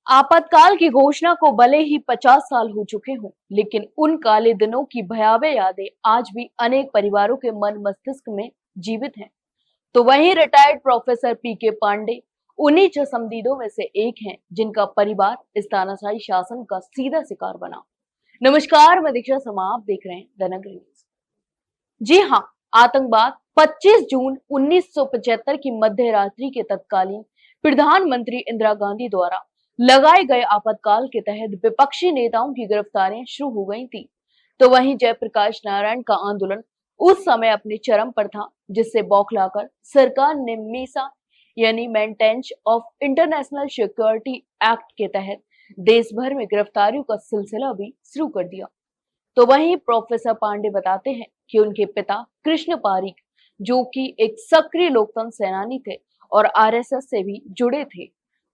आपातकाल की घोषणा को भले ही 50 साल हो चुके हों, लेकिन उन काले दिनों की भयावह यादें आज भी अनेक परिवारों के मन मस्तिष्क में जीवित हैं। तो वहीं रिटायर्ड प्रोफेसर पीके पांडे उन्हीं चश्मदीदों में से एक हैं, जिनका परिवार इस तानाशाही शासन का सीधा शिकार बना। नमस्कार, मैं दीक्षा शर्मा, आप देख रहे हैं द नगरी न्यूज। जी हाँ, आतंकवाद 25 जून 1975 की मध्य रात्रि के तत्कालीन प्रधानमंत्री इंदिरा गांधी द्वारा लगाए गए आपातकाल के तहत विपक्षी नेताओं की गिरफ्तारियां शुरू हो गई थी। तो वहीं जयप्रकाश नारायण का आंदोलन उस समय अपने चरम पर था, जिससे बौखलाकर सरकार ने मीसा यानी maintenance of international security act के तहत देश भर में गिरफ्तारियों का सिलसिला भी शुरू कर दिया। तो वहीं प्रोफेसर पांडे बताते हैं कि उनके पिता कृष्ण पारीक, जो कि एक सक्रिय लोकतंत्र सेनानी थे और आरएसएस से भी जुड़े थे,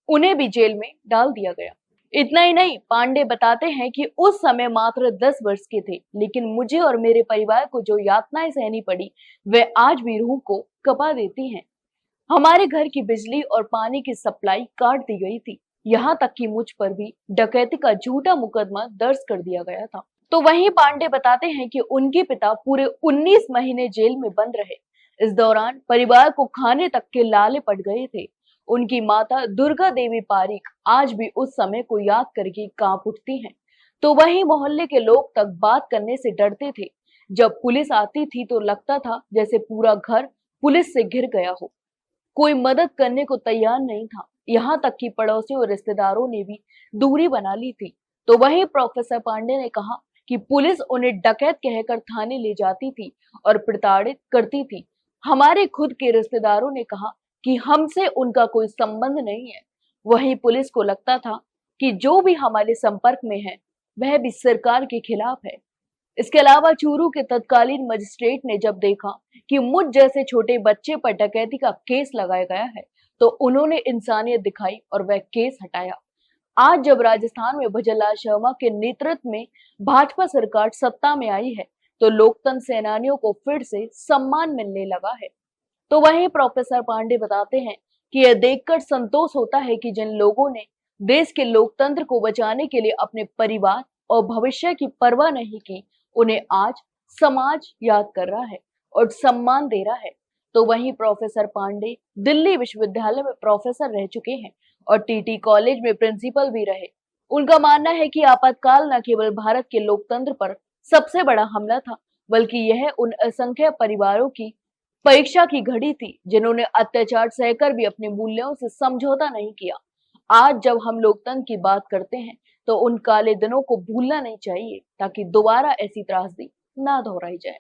उन्हें भी जेल में डाल दिया गया। इतना ही नहीं, पांडे बताते हैं कि उस समय मात्र 10 वर्ष के थे, लेकिन मुझे और मेरे परिवार को जो यातनाएं सहनी पड़ी, वे आज भी रूह को कपा देती हैं। हमारे घर की बिजली और पानी की सप्लाई काट दी गई थी। यहाँ तक कि मुझ पर भी डकैती का झूठा मुकदमा दर्ज कर दिया गया था। तो वहीं पांडे बताते हैं कि उनके पिता पूरे 19 महीने जेल में बंद रहे। इस दौरान परिवार को खाने तक के लाले पड़ गए थे। उनकी माता दुर्गा देवी पारीक आज भी उस समय को याद करके कांप उठती हैं। तो वहीं मोहल्ले के लोग तक बात करने से डरते थे। जब पुलिस आती थी तो लगता था जैसे पूरा घर पुलिस से घिर गया हो। कोई मदद करने को तैयार नहीं था। यहाँ तक कि पड़ोसियों और रिश्तेदारों ने भी दूरी बना ली थी। तो वहीं प्रोफेसर पांडे ने कहा कि पुलिस उन्हें डकैत कहकर थाने ले जाती थी और प्रताड़ित करती थी। हमारे खुद के रिश्तेदारों ने कहा कि हमसे उनका कोई संबंध नहीं है। वहीं पुलिस को लगता था कि जो भी हमारे संपर्क में है वह भी सरकार के खिलाफ है। इसके अलावा चूरू के तत्कालीन मजिस्ट्रेट ने जब देखा कि मुझ जैसे छोटे बच्चे पर डकैती का केस लगाया गया है, तो उन्होंने इंसानियत दिखाई और वह केस हटाया। आज जब राजस्थान में भजनलाल शर्मा के नेतृत्व में भाजपा सरकार सत्ता में आई है, तो लोकतंत्र सेनानियों को फिर से सम्मान मिलने लगा है। तो वहीं प्रोफेसर पांडे बताते हैं कि यह देखकर संतोष होता है कि जिन लोगों ने देश के लोकतंत्र को बचाने के लिए अपने परिवार और भविष्य की परवाह नहीं की, उन्हें आज समाज याद कर रहा है और सम्मान दे रहा है। तो वहीं प्रोफेसर पांडे दिल्ली विश्वविद्यालय में प्रोफेसर रह चुके हैं और टीटी कॉलेज में प्रिंसिपल भी रहे। उनका मानना है कि आपातकाल न केवल भारत के लोकतंत्र पर सबसे बड़ा हमला था, बल्कि यह उन असंख्य परिवारों की परीक्षा की घड़ी थी, जिन्होंने अत्याचार सहकर भी अपने मूल्यों से समझौता नहीं किया। आज जब हम लोकतंत्र की बात करते हैं, तो उन काले दिनों को भूलना नहीं चाहिए, ताकि दोबारा ऐसी त्रासदी ना दोहराई जाए।